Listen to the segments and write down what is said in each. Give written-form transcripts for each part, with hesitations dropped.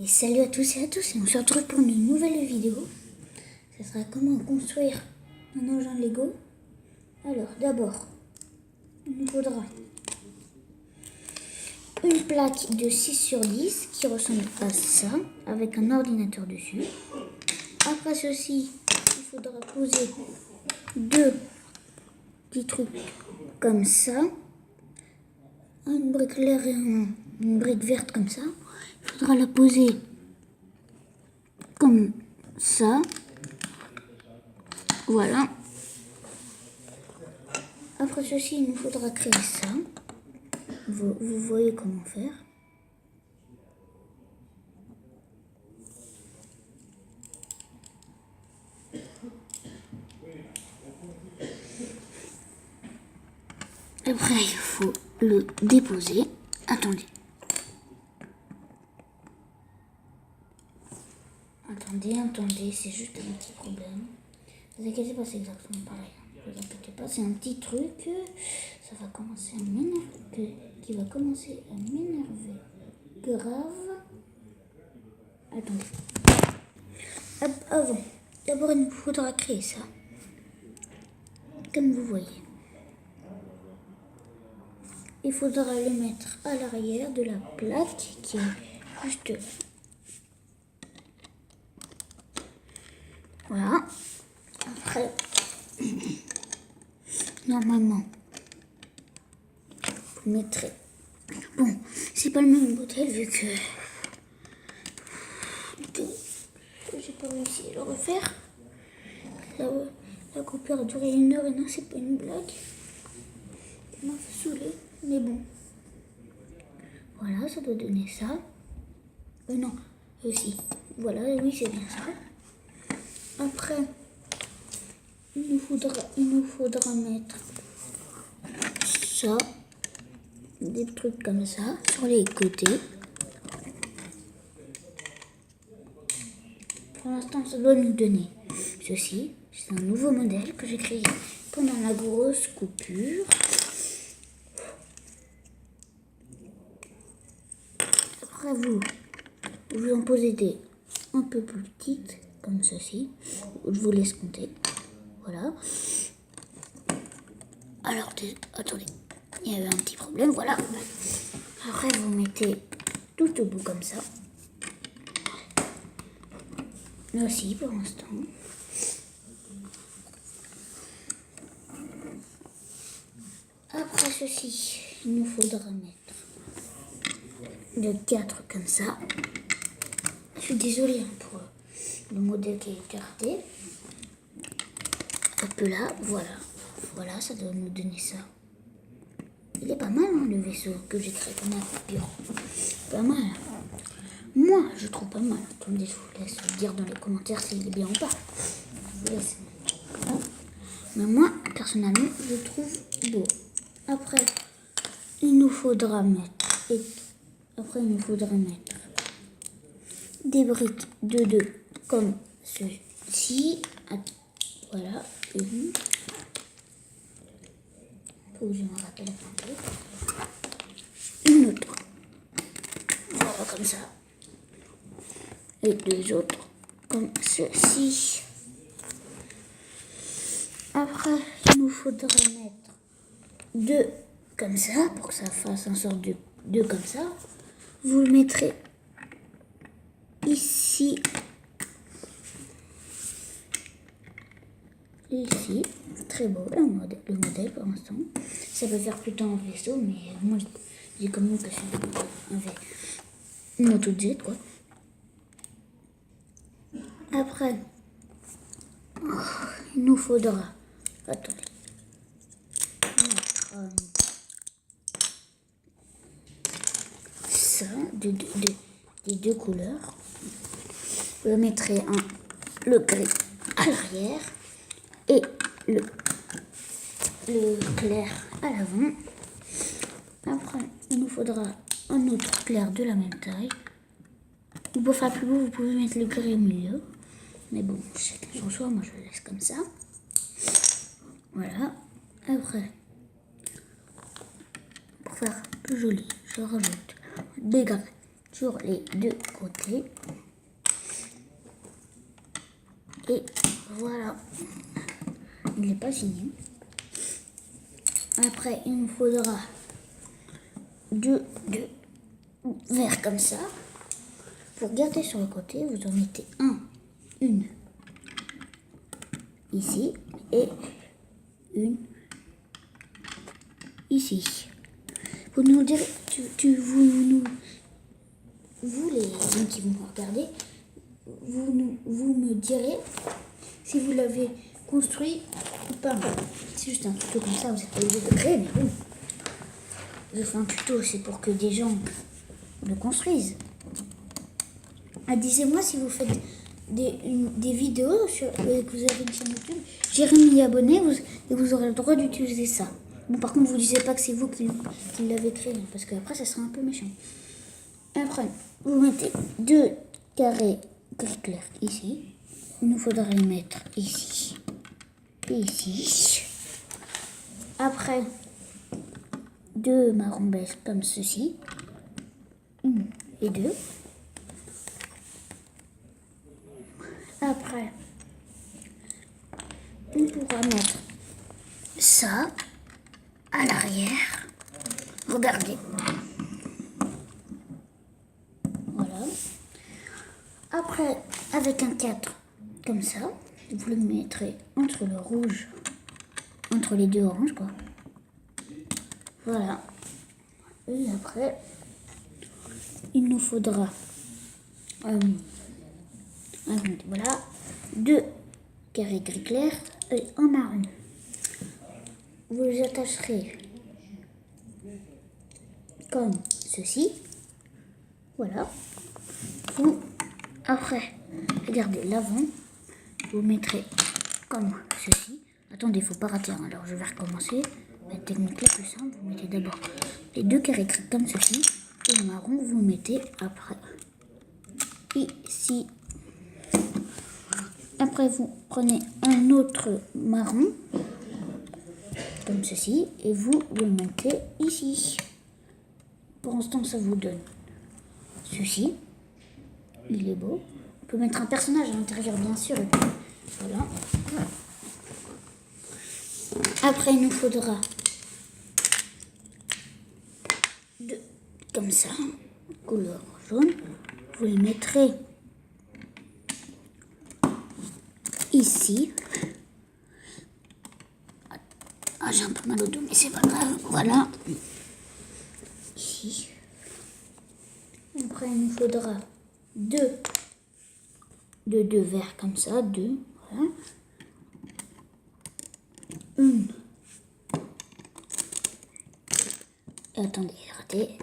Et salut à tous et on se retrouve pour une nouvelle vidéo. Ce sera comment construire un engin Lego. Alors d'abord, il nous faudra une plaque de 6 sur 10 qui ressemble à ça, avec un ordinateur dessus. Après ceci, il faudra poser deux petits trucs comme ça. Une brique claire et une brique verte comme ça. Il faudra la poser comme ça. Voilà. Après ceci, il nous faudra créer ça. Vous voyez comment faire. Après, il faut le déposer. Attendez, c'est juste un petit problème. Ne vous inquiétez pas, c'est exactement pareil. Ne vous inquiétez pas, c'est un petit truc. Ça va commencer à m'énerver. Qui va commencer à m'énerver. Grave. Attendez. Avant, d'abord, il nous faudra créer ça. Comme vous voyez. Il faudra le mettre à l'arrière de la plaque qui est juste là. Voilà. Après, normalement, vous mettrez... Bon, c'est pas le même modèle vu que j'ai pas réussi à le refaire. La coupure a duré 1 heure et non, c'est pas une blague. Il m'a fait saouler, mais bon. Voilà, ça doit donner ça. Non, aussi. Voilà, oui, c'est bien ça. Après, il nous faudra mettre ça, des trucs comme ça, sur les côtés. Pour l'instant, ça doit nous donner ceci. C'est un nouveau modèle que j'ai créé pendant la grosse coupure. Après, vous en posez des un peu plus petites, comme ceci. Je vous laisse compter. Voilà. Alors, attendez, il y avait un petit problème, voilà. Après, vous mettez tout au bout comme ça. Là aussi, pour l'instant. Après ceci, il nous faudra mettre le 4 comme ça. Je suis désolée pour le modèle qui est gardé. Un peu là, voilà. Voilà, ça doit nous donner ça. Il est pas mal, hein, le vaisseau que j'ai créé comme un papillon. Pas mal. Moi, je trouve pas mal. Attendez, je vous laisse dire dans les commentaires s'il est bien ou pas. Je vous laisse. Voilà. Mais moi, personnellement, je trouve beau. Après, il nous faudra mettre des briques de 2 comme ceci. Voilà. Faut que je me rappelle un peu. Une autre. Voilà, comme ça. Et 2 autres comme ceci. Après, il nous faudra mettre 2 comme ça pour que ça fasse un sort de 2 comme ça. Vous le mettrez ici. Ici. Très beau le modèle pour l'instant. Ça peut faire plutôt un vaisseau, mais moi j'ai comme nous que c'est une auto-jet quoi. Après, il nous faudra, attendez, ça, des 2 couleurs. Vous mettrez le gris à l'arrière et le clair à l'avant. Après, il nous faudra un autre clair de la même taille. Ou pour faire plus beau, vous pouvez mettre le gris au milieu. Mais bon, chacun son choix, moi je le laisse comme ça. Voilà. Après, pour faire plus joli, je rajoute des sur les deux côtés. Et voilà, il n'est pas fini. Après, il nous faudra deux verres comme ça. Pour garder sur le côté, vous en mettez une ici et une ici. Vous nous direz, vous les gens qui vont regarder, vous me direz si vous l'avez construit ou pas. C'est juste un tuto comme ça, vous n'êtes pas obligé de créer, mais bon. Je fais un tuto, c'est pour que des gens le construisent. Disez-moi si vous faites des vidéos que vous avez une chaîne YouTube, Jérémy abonné, et vous aurez le droit d'utiliser ça. Bon, par contre, vous ne disiez pas que c'est vous qui l'avez créé, parce qu'après, ça sera un peu méchant. Après, vous mettez 2 carrés gris clair ici. Il nous faudra les mettre ici et ici. Après, 2 marron beige comme ceci. 1 et 2. Après, on pourra mettre ça à l'arrière. Regardez. Voilà. Après, avec un 4 comme ça, vous le mettrez entre le rouge, entre les deux oranges, quoi. Voilà. Et après, il nous faudra voilà, 2 carrés gris clair et un marron. Vous les attacherez comme ceci. Voilà. Après, regardez l'avant. Vous mettrez comme ceci. Attendez, il ne faut pas rater. Alors, je vais recommencer. La technique la plus simple, vous mettez d'abord les 2 carrés gris comme ceci. Et le marron, vous mettez après. Ici. Après, vous prenez un autre marron, comme ceci, et vous le mettez ici. Pour l'instant, ça vous donne ceci. Il est beau. On peut mettre un personnage à l'intérieur, bien sûr. Et puis, voilà. Après, il nous faudra 2 comme ça, couleur jaune. Vous les mettrez ici. J'ai un peu mal au dos, mais c'est pas grave. Voilà. Ici. Après, il nous faudra 2 verres comme ça. 2. Voilà. Une. Attendez, raté.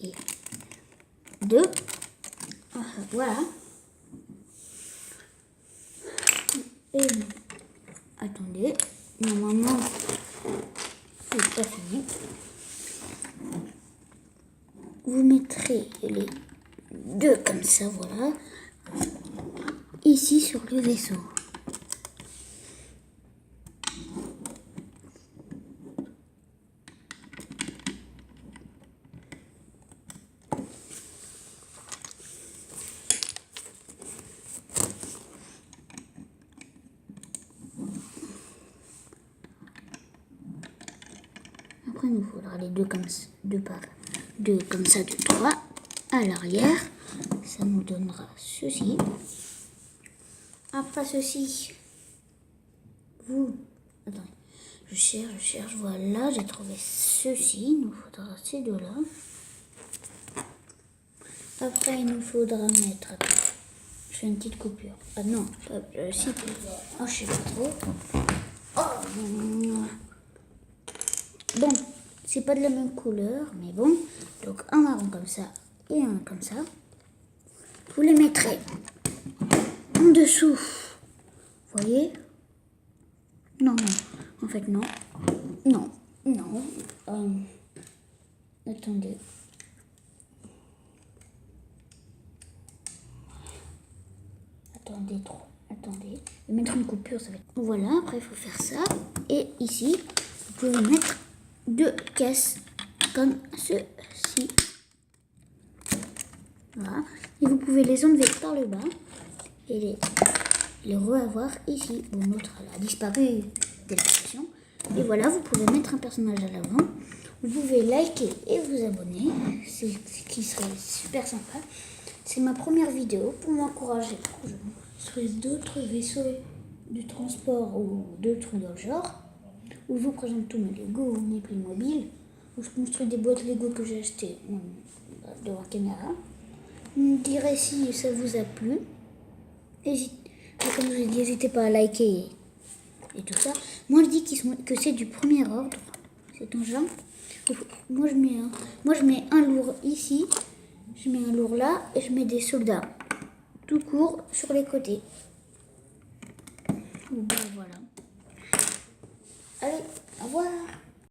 Et 2. Voilà. Et attendez, normalement, c'est pas fini. Vous mettrez les 2 comme ça, voilà, ici sur le vaisseau. Après, il nous faudra les 2 comme ça, 2 comme ça, de 3 à l'arrière. Ça nous donnera ceci. Après ceci, attendez, je cherche, voilà, j'ai trouvé ceci. Il nous faudra ces 2-là. Après, il nous faudra mettre, je fais une petite coupure. Ah non, si, oh, je sais pas trop. Oh, bon, c'est pas de la même couleur, mais bon. Donc un marron comme ça et un comme ça. Vous les mettrez en dessous. Vous voyez? Non, en fait non. Non. Attendez. Attendez. Je vais mettre une coupure, ça va être... Voilà, après il faut faire ça. Et ici, vous pouvez mettre 2 caisses comme ceci. Voilà. Et vous pouvez les enlever par le bas et les revoir ici. Bon, l'autre a disparu dès la création. Et voilà, vous pouvez mettre un personnage à l'avant. Vous pouvez liker et vous abonner, ce qui serait super sympa. C'est ma première vidéo pour m'encourager. Je ferai d'autres vaisseaux de transport ou d'autres dans le genre, où je vous présente tous mes Lego ou mes Playmobil, où je construis des boîtes Lego que j'ai achetées devant la caméra. Vous me direz si ça vous a plu. Comme je vous ai dit, n'hésitez pas à liker et tout ça. Moi je dis que c'est du premier ordre, cet engin. Moi je mets un lourd ici, je mets un lourd là et je mets des soldats tout court sur les côtés. Bon, voilà. Allez, au revoir.